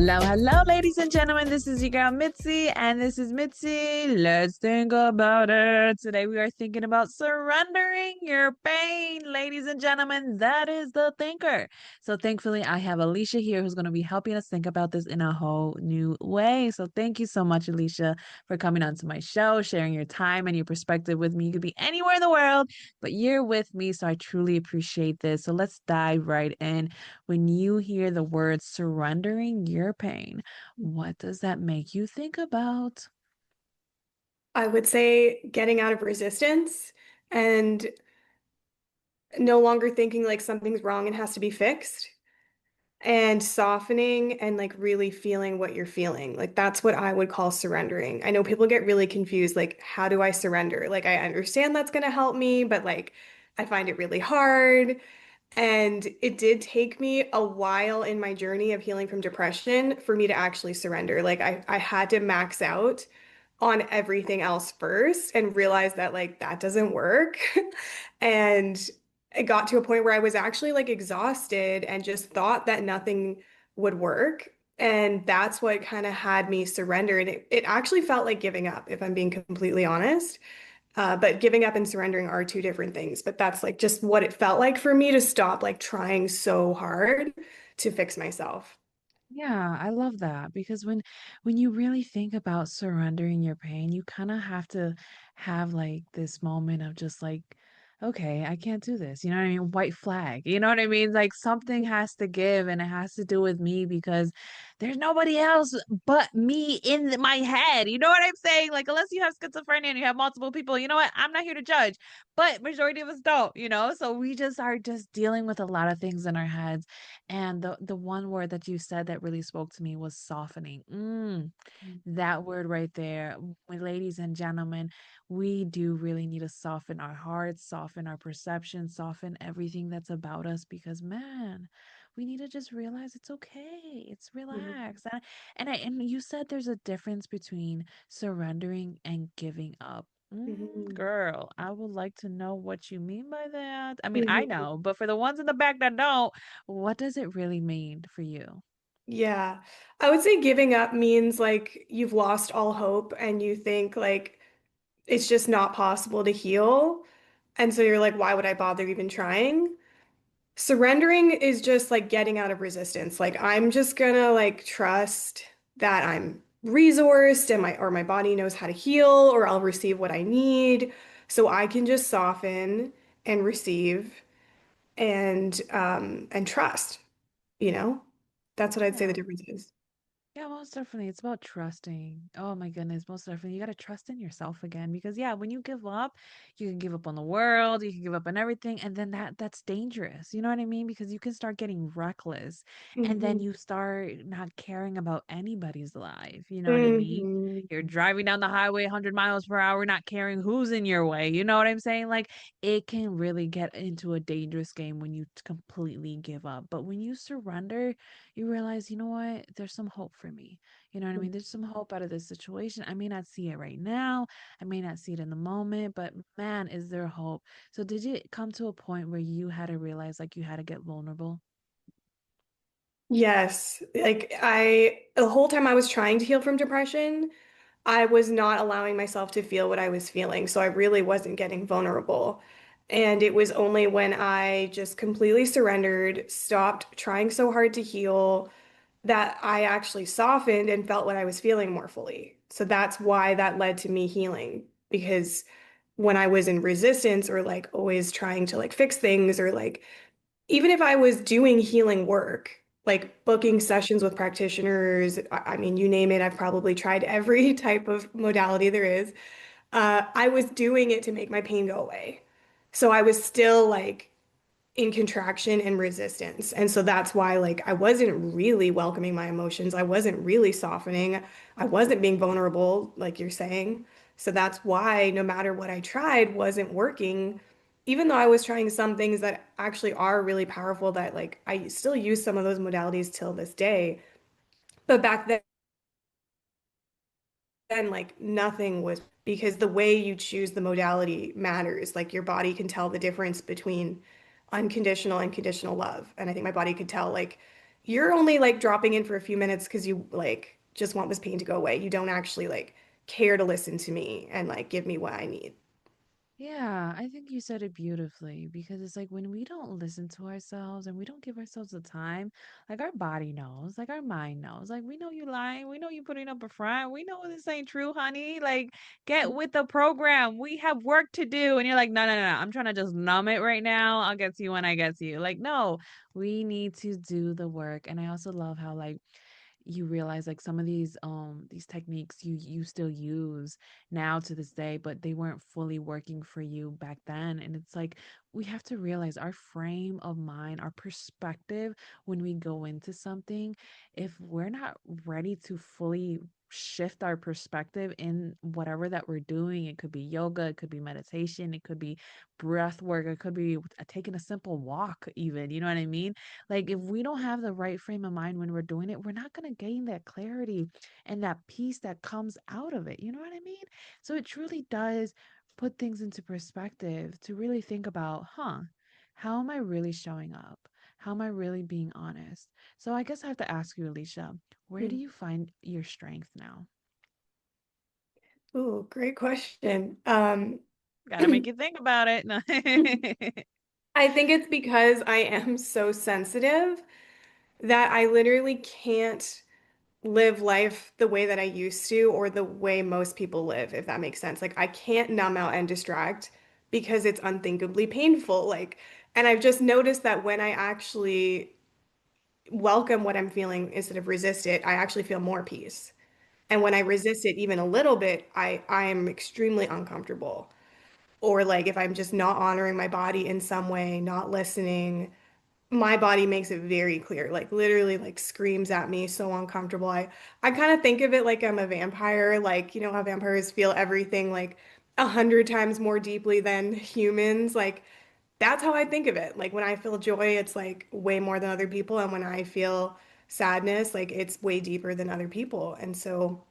Hello, hello, ladies and gentlemen. This is your girl Mitzi, and this is Mitzi. Let's think about it. Today we are thinking about surrendering your pain, ladies and gentlemen. That is the thinker. So thankfully, I have Alicia here who's going to be helping us think about this in a whole new way. So thank you so much, Alicia, for coming onto my show, sharing your time and your perspective with me. You could be anywhere in the world, but you're with me, so I truly appreciate this. So let's dive right in. When you hear the word surrendering your pain, what does that make you think about? I would say getting out of resistance and no longer thinking like something's wrong and has to be fixed and softening and like really feeling what you're feeling. Like that's what I would call surrendering. I know people get really confused, like, how do I surrender? Like, I understand that's going to help me, but like, I find it really hard. And it did take me a while in my journey of healing from depression for me to actually surrender. Like I had to max out on everything else first and realize that like that doesn't work. And it got to a point where I was actually like exhausted and just thought that nothing would work. And that's what kind of had me surrender. And it actually felt like giving up, if I'm being completely honest. But giving up and surrendering are two different things. But that's like just what it felt like for me to stop like trying so hard to fix myself. Yeah, I love that because when you really think about surrendering your pain, you kind of have to have like this moment of just like, okay, I can't do this. You know what I mean? White flag. You know what I mean? Like something has to give and it has to do with me because there's nobody else but me in my head. You know what I'm saying? Like unless you have schizophrenia and you have multiple people, you know what? I'm not here to judge, but majority of us don't, you know? So we just are just dealing with a lot of things in our heads, and the one word that you said that really spoke to me was softening. That word right there. Ladies and gentlemen, we do really need to soften our hearts, soften our perception, soften everything that's about us because man, we need to just realize it's okay. It's Mhm. relaxed. And you said there's a difference between surrendering and giving up. Mhm. Girl, I would like to know what you mean by that. I mean, I Mhm. know, but for the ones in the back that don't, what does it really mean for you? Yeah. I would say giving up means like you've lost all hope and you think like it's just not possible to heal. And so you're like, why would I bother even trying? Surrendering is just like getting out of resistance. Like I'm just gonna like trust that I'm resourced and my body knows how to heal or I'll receive what I need. So I can just soften and receive and trust, you know? That's what I'd say the Yeah. difference is. Yeah, most definitely. It's about trusting. Oh my goodness, most definitely. You got to trust in yourself again because yeah, when you give up, you can give up on the world, you can give up on everything, and then that's dangerous. You know what I mean? Because you can start getting reckless and then Hmm. you start not caring about anybody's life. You know what I mean? Hmm. You're driving down the highway 100 miles per hour, not caring who's in your way. You know what I'm saying? Like it can really get into a dangerous game when you completely give up. But when you surrender, you realize, you know what? There's some hope for me. You know what I mean? There's some hope out of this situation. I may not see it right now. I may not see it in the moment, but man, is there hope? So did it come to a point where you had to realize like you had to get vulnerable? Yes. The whole time I was trying to heal from depression, I was not allowing myself to feel what I was feeling. So I really wasn't getting vulnerable. And it was only when I just completely surrendered, stopped trying so hard to heal, that I actually softened and felt what I was feeling more fully. So that's why that led to me healing. Because when I was in resistance or like always trying to like fix things or like even if I was doing healing work, like booking sessions with practitioners, I mean, you name it, I've probably tried every type of modality there is. I was doing it to make my pain go away. So I was still like in contraction and resistance. And so that's why like I wasn't really welcoming my emotions. I wasn't really softening. I wasn't being vulnerable, like you're saying. So that's why no matter what I tried wasn't working, even though I was trying some things that actually are really powerful that like I still use some of those modalities till this day. But back then like nothing was because the way you choose the modality matters. Like your body can tell the difference between unconditional and conditional love. And I think my body could tell like you're only like dropping in for a few minutes because you like just want this pain to go away. You don't actually like care to listen to me and like give me what I need. Yeah, I think you said it beautifully because it's like when we don't listen to ourselves and we don't give ourselves the time, like our body knows, like our mind knows, like we know you lying, we know you putting up a front, we know this ain't true, honey. Like, get with the program. We have work to do. And you're like, no, no, no, no. I'm trying to just numb it right now. I'll get to you when I get to you. Like, no, we need to do the work. And I also love how like you realize like some of these techniques you still use now to this day, but they weren't fully working for you back then. And it's like we have to realize our frame of mind, our perspective when we go into something, if we're not ready to fully shift our perspective in whatever that we're doing. It could be yoga, it could be meditation, it could be breath work, it could be taking a simple walk even, you know what I mean? Like, if we don't have the right frame of mind when we're doing it, we're not going to gain that clarity and that peace that comes out of it. You know what I mean? So it truly does put things into perspective to really think about, how am I really showing up? How am I really being honest? So I guess I have to ask you, Alicia, where do Hmm. you find your strength now? Ooh, great question. Gotta make you think about it. No. I think it's because I am so sensitive that I literally can't live life the way that I used to or the way most people live, if that makes sense. Like I can't numb out and distract because it's unthinkably painful. Like, and I've just noticed that when I actually welcome what I'm feeling instead of resist it, I actually feel more peace. And when I resist it even a little bit, I am extremely uncomfortable. Or like if I'm just not honoring my body in some way, not listening, my body makes it very clear, like literally like screams at me, so uncomfortable. I kind of think of it like I'm a vampire, like you know how vampires feel everything like 100 times more deeply than humans. Like that's how I think of it. Like when I feel joy, it's like way more than other people, and when I feel sadness, like it's way deeper than other people. And so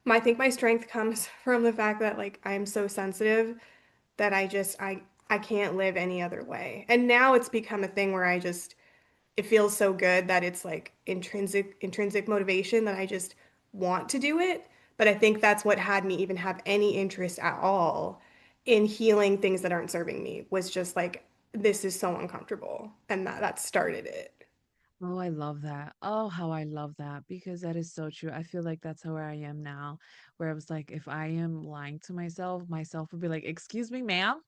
I think my strength comes from the fact that like I'm so sensitive that I can't live any other way. And now it's become a thing where I just it feels so good that it's like intrinsic motivation that I just want to do it. But I think that's what had me even have any interest at all in healing things that aren't serving me was just like this is so uncomfortable and that started it. Oh, I love that. Oh, how I love that because that is so true. I feel like that's where I am now, where I was like, if I am lying to myself, myself would be like, "Excuse me, ma'am.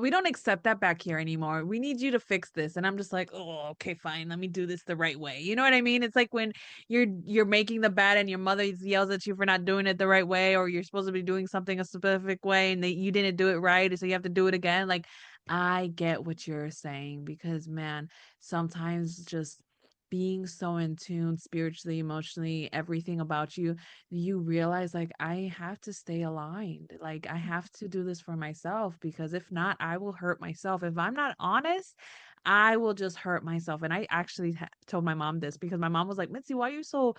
We don't accept that back here anymore. We need you to fix this." And I'm just like, "Oh, okay, fine. Let me do this the right way." You know what I mean? It's like when you're making the bed and your mother yells at you for not doing it the right way, or you're supposed to be doing something a specific way and you didn't do it right, so you have to do it again. Like, I get what you're saying because man, sometimes just being so in tune spiritually, emotionally, everything about you, you realize like I have to stay aligned. Like I have to do this for myself because if not, I will hurt myself. If I'm not honest, I will just hurt myself. And I actually told my mom this because my mom was like, "Mitzi, why are you so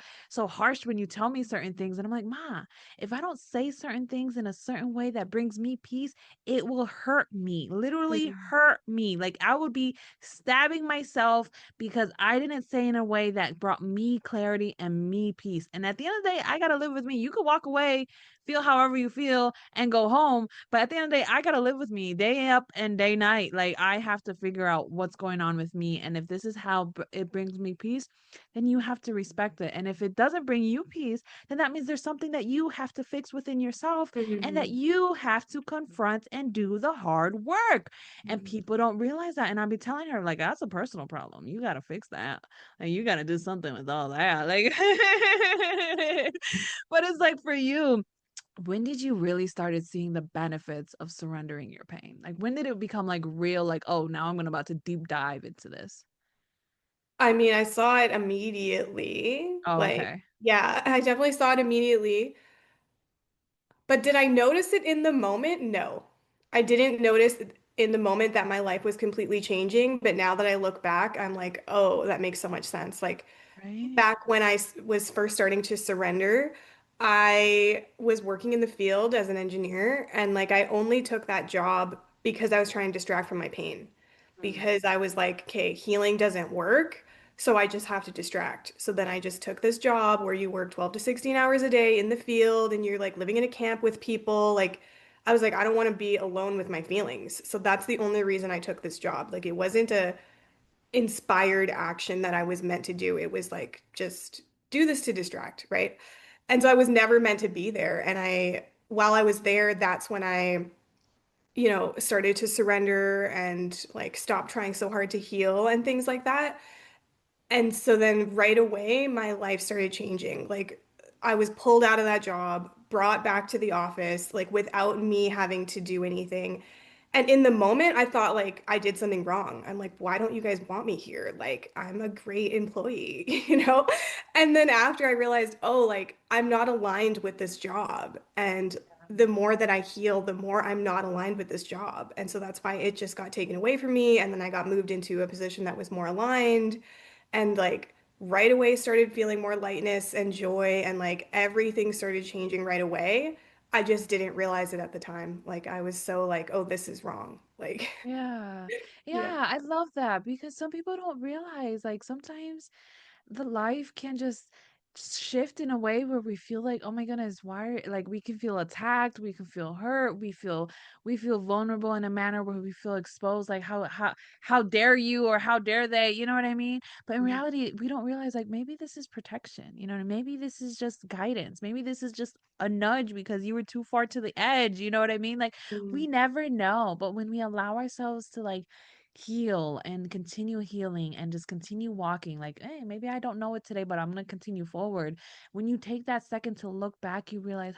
harsh when you tell me certain things?" And I'm like, "Ma, if I don't say certain things in a certain way that brings me peace, it will hurt me. Literally Mhm. hurt me. Like I would be stabbing myself because I didn't say in a way that brought me clarity and me peace. And at the end of the day, I got to live with me. You could walk away, feel however you feel, and go home. But at the end of the day, I got to live with me day up and day night. Like I have to figure out what's going on with me. And if this is how it brings me peace, then you have to respect it. And if it doesn't bring you peace, then that means there's something that you have to fix within yourself and that Mhm. you have to confront and do the hard work. And Mhm. people don't realize that. And I'll be telling her, like, that's a personal problem. You got to fix that. And you got to do something with all that. Like, but it's like for you, when did you really started seeing the benefits of surrendering your pain? Like, when did it become like real, like, oh, now I'm about to deep dive into this? I mean, I saw it immediately. Oh, Like, okay. yeah, I definitely saw it immediately. But did I notice it in the moment? No. I didn't notice in the moment that my life was completely changing. But now that I look back, I'm like, oh, that makes so much sense. Like Right. back when was first starting to surrender, I was working in the field as an engineer. And like I only took that job because I was trying to distract from my pain. Mm, Because I was like, okay, healing doesn't work. So I just have to distract. So then I just took this job where you work 12 to 16 hours a day in the field and you're like living in a camp with people. Like I was like, I don't want to be alone with my feelings. So that's the only reason I took this job. Like it wasn't a inspired action that I was meant to do. It was like just do this to distract, right? And so I was never meant to be there. And while I was there, that's when I, started to surrender and like stop trying so hard to heal and things like that. And so then right away, my life started changing. Like I was pulled out of that job, brought back to the office, like without me having to do anything. And in the moment, I thought like I did something wrong. I'm like, why don't you guys want me here? Like I'm a great employee, you know? And then after I realized, oh, like I'm not aligned with this job. And the more that I heal, the more I'm not aligned with this job. And so that's why it just got taken away from me. And then I got moved into a position that was more aligned and like right away started feeling more lightness and joy and like everything started changing right away. I just didn't realize it at the time. Like I was so like, oh, this is wrong. Like, Yeah. yeah. Yeah, I love that because some people don't realize like sometimes the life can just shift in a way where we feel like, oh my goodness, why like we can feel attacked, we can feel hurt, we feel vulnerable in a manner where we feel exposed, like how dare you or how dare they, you know what I mean? But in Mhm. reality, we don't realize like maybe this is protection, you know, maybe this is just guidance, maybe this is just a nudge because you were too far to the edge, you know what I mean? Like we Mhm. never know, but when we allow ourselves to like heal and continue healing and just continue walking like hey, maybe I don't know it today but I'm going to continue forward. When you take that second to look back you realize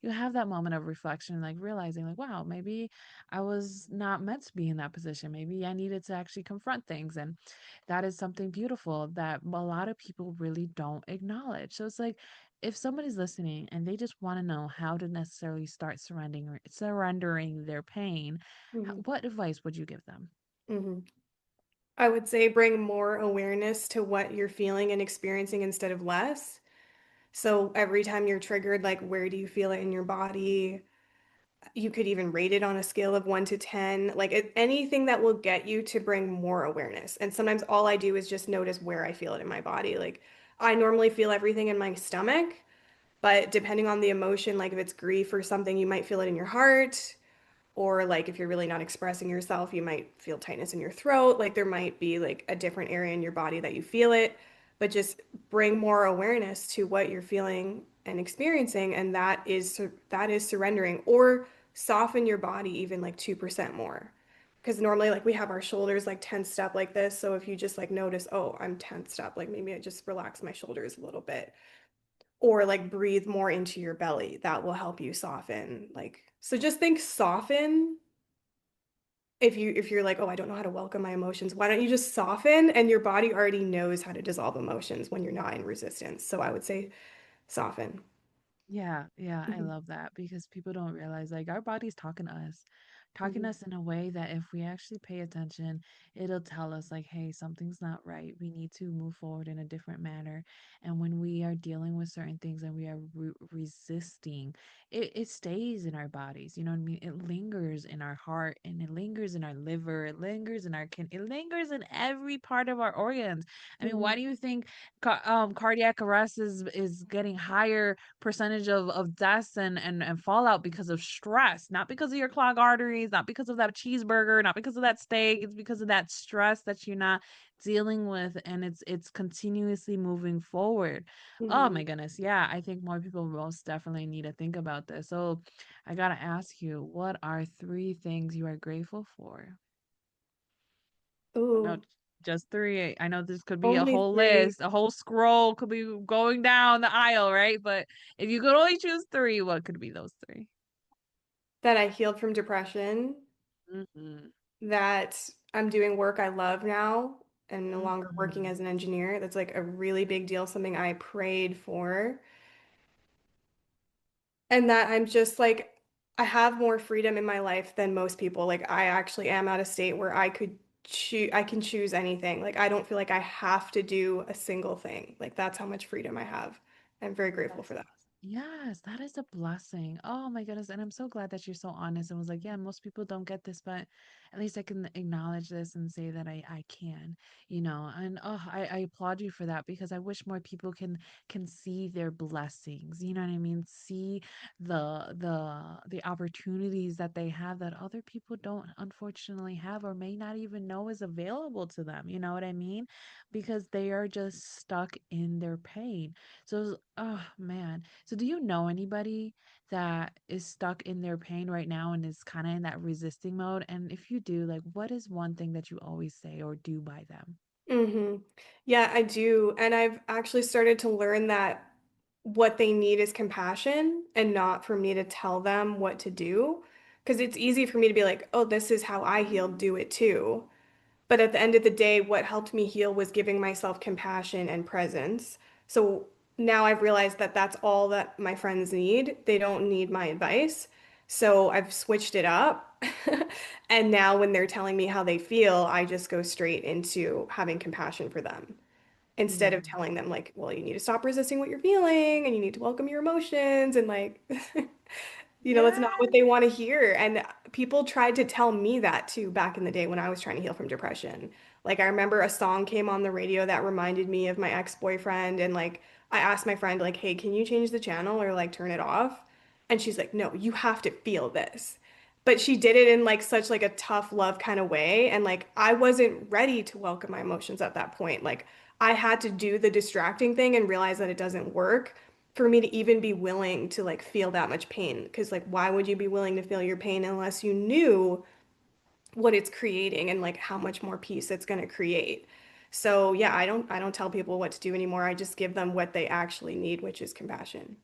you have that moment of reflection like realizing like wow, maybe I was not meant to be in that position, maybe I needed to actually confront things. And that is something beautiful that a lot of people really don't acknowledge. So it's like if somebody's listening and they just want to know how to necessarily start surrendering their pain, Mhm. what advice would you give them? Mhm. I would say bring more awareness to what you're feeling and experiencing instead of less. So every time you're triggered, like where do you feel it in your body? You could even rate it on a scale of 1 to 10, like anything that will get you to bring more awareness. And sometimes all I do is just notice where I feel it in my body. Like I normally feel everything in my stomach, but depending on the emotion, like if it's grief or something, you might feel it in your heart. Or like if you're really not expressing yourself, you might feel tightness in your throat. Like there might be like a different area in your body that you feel it, but just bring more awareness to what you're feeling and experiencing, and that is surrendering. Or soften your body even like 2% more. Because normally like we have our shoulders like tensed up like this. So if you just like notice, oh, I'm tensed up, like maybe I just relax my shoulders a little bit or like breathe more into your belly. That will help you soften. Like, so just think soften. If you're like, oh, I don't know how to welcome my emotions, why don't you just soften? And your body already knows how to dissolve emotions when you're not in resistance. So I would say soften. Yeah, yeah, I Mhm. love that because people don't realize like our body's talking to Mhm. us in a way that if we actually pay attention, it'll tell us like, hey, something's not right. We need to move forward in a different manner. And when we are dealing with certain things and we are resisting, it stays in our bodies. You know what I mean? It lingers in our heart and it lingers in our liver, it lingers in our it lingers in every part of our organs. I mean, why Mhm. do you think cardiac arrest is getting higher percentage of deaths and fallout because of stress, not because of your clogged arteries, not because of that cheeseburger, not because of that steak. It's because of that stress that you're not dealing with, and it's continuously moving forward. Oh my Mhm. goodness, yeah, I think more people most definitely need to think about this. So I gotta ask you, what are three things you are grateful for? I know Ooh, just three. I know this could be a only whole three list, a whole scroll could be going down the aisle, right? But if you could only choose three, what could be those three? that I healed from depression, Mm-hmm. that I'm doing work I love now and no longer working Mm-hmm. as an engineer. That's like a really big deal, something I prayed for. And that I'm just like, I have more freedom in my life than most people. Like, I actually am at a state where I can choose anything. Like, I don't feel like I have to do a single thing. Like, that's how much freedom I have. I'm very grateful That's for that. Yes, that is a blessing. Oh my goodness. And I'm so glad that you're so honest and was like, yeah, most people don't get this, but at least I can acknowledge this and say that I can, you know. And oh, I applaud you for that because I wish more people can see their blessings. You know what I mean? See the opportunities that they have that other people don't unfortunately have or may not even know is available to them. You know what I mean? Because they are just stuck in their pain. So, oh man. So, do you know anybody that is stuck in their pain right now and is kind of in that resisting mode? And if you do, like, what is one thing that you always say or do by them? Hmm. Yeah, I do. And I've actually started to learn that what they need is compassion and not for me to tell them what to do. Because it's easy for me to be like, oh, this is how I healed, do it too. But at the end of the day, what helped me heal was giving myself compassion and presence. So now I've realized that that's all that my friends need. They don't need my advice. So I've switched it up. And now when they're telling me how they feel, I just go straight into having compassion for them instead Yeah. of telling them, like, well, you need to stop resisting what you're feeling and you need to welcome your emotions and like that's not what Yeah. they want to hear. And people tried to tell me that too back in the day when I was trying to heal from depression. Like I remember a song came on the radio that reminded me of my ex-boyfriend and like I asked my friend like, "Hey, can you change the channel or like turn it off?" And she's like, "No, you have to feel this." But she did it in like such like a tough love kind of way and like I wasn't ready to welcome my emotions at that point. Like I had to do the distracting thing and realize that it doesn't work for me to even be willing to like feel that much pain. Because like, why would you be willing to feel your pain unless you knew what it's creating and like how much more peace it's going to create? So yeah, I don't tell people what to do anymore. I just give them what they actually need, which is compassion.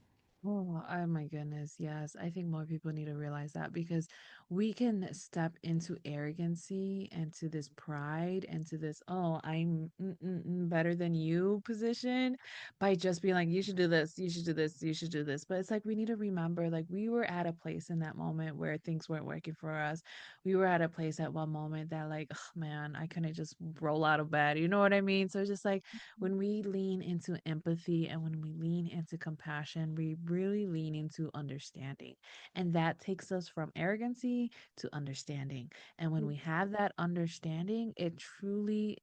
Oh my goodness. Yes. I think more people need to realize that because we can step into arrogancy and to this pride and to this, oh, I'm better than you position by just being like, you should do this, you should do this, you should do this. But it's like we need to remember, like, we were at a place in that moment where things weren't working for us. We were at a place at one moment that, like, oh, man, I couldn't just roll out of bed. You know what I mean? So it's just like, when we lean into empathy and when we lean into compassion, we really lean into understanding. And that takes us from arrogancy to understanding. And when we have that understanding, it truly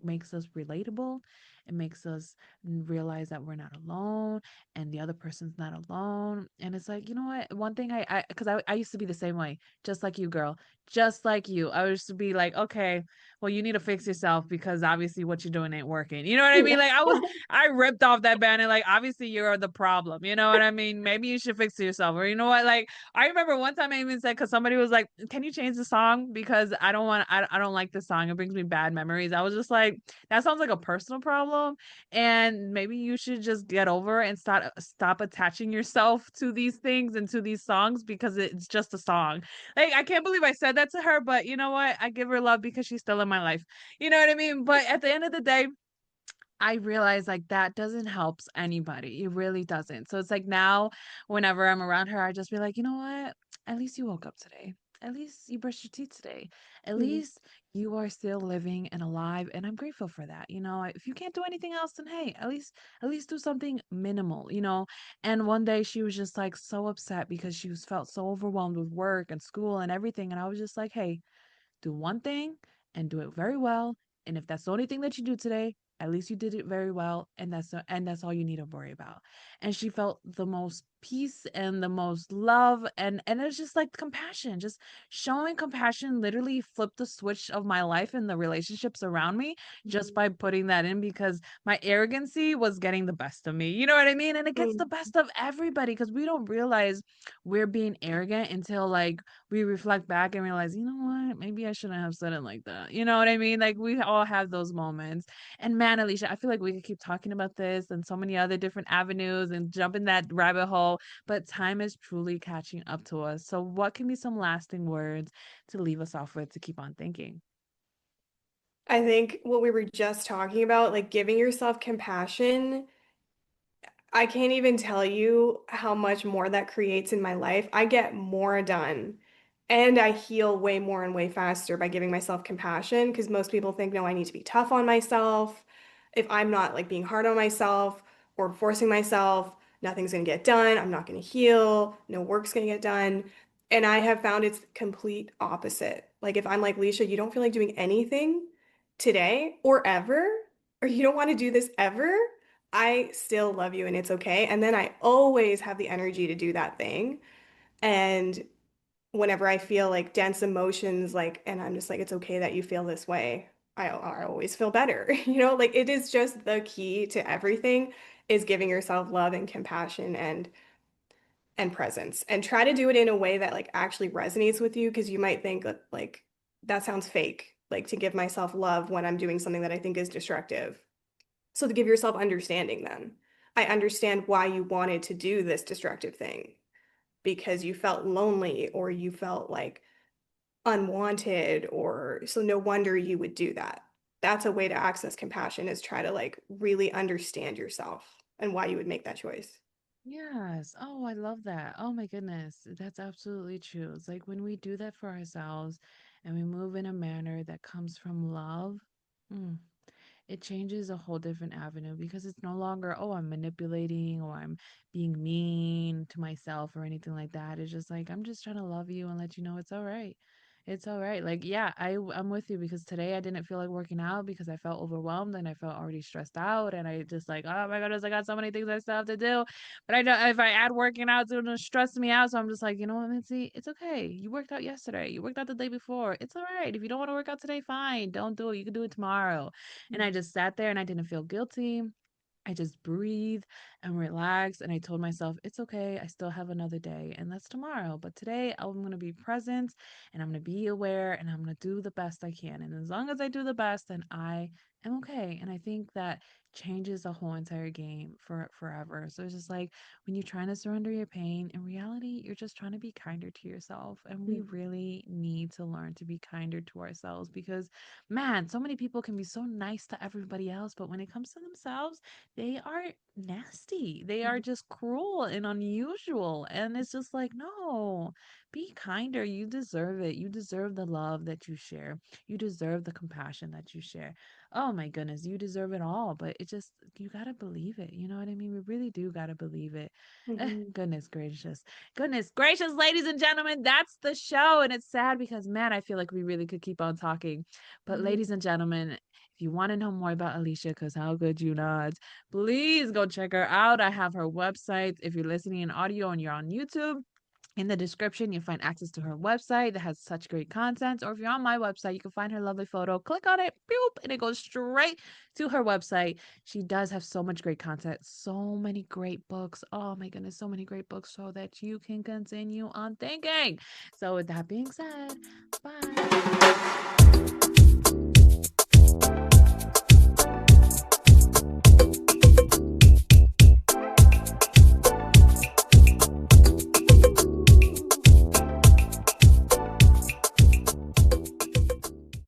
makes us relatable. It makes us realize that we're not alone and the other person's not alone. And it's like, you know what? One thing because I used to be the same way, just like you, girl, just like you. I used to be like, okay, well, you need to fix yourself because obviously what you're doing ain't working. You know what I mean? Yeah. Like I ripped off that band and like, obviously you're the problem. You know what I mean? Maybe you should fix yourself. Or you know what? Like, I remember one time I even said, because somebody was like, can you change the song? Because I don't like the song. It brings me bad memories. I was just like, that sounds like a personal problem. And maybe you should just get over and stop attaching yourself to these things and to these songs because it's just a song. Like, I can't believe I said that to her, but you know what? I give her love because she's still in my life. You know what I mean? But at the end of the day, I realize like that doesn't help anybody. It really doesn't. So it's like now, whenever I'm around her, I just be like, you know what? At least you woke up today. At least you brushed your teeth today. At Mhm. least you are still living and alive, and I'm grateful for that. You know, if you can't do anything else, then hey, at least do something minimal. You know. And one day she was just like so upset because she was felt so overwhelmed with work and school and everything, and I was just like, hey, do one thing and do it very well. And if that's the only thing that you do today, at least you did it very well, and that's all you need to worry about. And she felt the most peace and the most love, and it's just like compassion, just showing compassion literally flipped the switch of my life and the relationships around me just by putting that in because my arrogancy was getting the best of me. You know what I mean? And it gets the Mhm. best of everybody because we don't realize we're being arrogant until like we reflect back and realize, you know what, maybe I shouldn't have said it like that. You know what I mean? Like we all have those moments. And man, Alicia, I feel like we could keep talking about this and so many other different avenues and jump in that rabbit hole, but time is truly catching up to us. So what can be some lasting words to leave us off with to keep on thinking? I think what we were just talking about, like giving yourself compassion, I can't even tell you how much more that creates in my life. I get more done and I heal way more and way faster by giving myself compassion because most people think, no, I need to be tough on myself. If I'm not like being hard on myself or forcing myself. nothing's going to get done. I'm not going to heal. No work's going to get done. And I have found it's complete opposite. Like if I'm like, Leisha, you don't feel like doing anything today or ever, or you don't want to do this ever, I still love you and it's okay. And then I always have the energy to do that thing. And whenever I feel like dense emotions, like, and I'm just like, it's okay that you feel this way. I always feel better. Like it is just the key to everything is giving yourself love and compassion and presence. And try to do it in a way that like actually resonates with you because you might think that like that sounds fake, like to give myself love when I'm doing something that I think is destructive. So to give yourself understanding then. I understand why you wanted to do this destructive thing because you felt lonely or you felt like unwanted or so no wonder you would do that. That's a way to access compassion is try to like really understand yourself and why you would make that choice. Yes. Oh, I love that. Oh my goodness. That's absolutely true. It's like when we do that for ourselves and we move in a manner that comes from love, mm, it changes a whole different avenue because it's no longer, oh, I'm manipulating or I'm being mean to myself or anything like that. It's just like, I'm just trying to love you and let you know it's all right. It's all right. Like, yeah, I'm with you because today I didn't feel like working out because I felt overwhelmed and I felt already stressed out and I just like, oh my goodness, I got so many things I still have to do. But I know if I add working out, it's gonna stress me out. So I'm just like, you know what, Mitzi, it's okay. You worked out yesterday. You worked out the day before. It's all right. If you don't want to work out today, fine. Don't do it. You can do it tomorrow. And I just sat there and I didn't feel guilty. I just breathe and relax. And I told myself, it's okay. I still have another day, and that's tomorrow. But today, I'm going to be present and I'm going to be aware and I'm going to do the best I can. And as long as I do the best, then I am okay. And I think that changes the whole entire game for forever. So it's just like when you're trying to surrender your pain, in reality, you're just trying to be kinder to yourself. And we Mhm. really need to learn to be kinder to ourselves because, man, so many people can be so nice to everybody else, but when it comes to themselves, they are nasty. They are just cruel and unusual. And it's just like, no, be kinder. You deserve it. You deserve the love that you share. You deserve the compassion that you share. Oh my goodness, you deserve it all. But it just, you got to believe it. You know what I mean? We really do got to believe it. Mhm. Goodness gracious. Goodness gracious, ladies and gentlemen, that's the show. And it's sad because, man, I feel like we really could keep on talking. But, Mhm. ladies and gentlemen, if you want to know more about Alisha, because how could you not? Please go check her out. I have her website. If you're listening in audio and you're on YouTube, in the description, you'll find access to her website that has such great content. Or if you're on my website, you can find her lovely photo. Click on it, boop, and it goes straight to her website. She does have so much great content, so many great books. Oh my goodness, so many great books so that you can continue on thinking. So, with that being said, bye.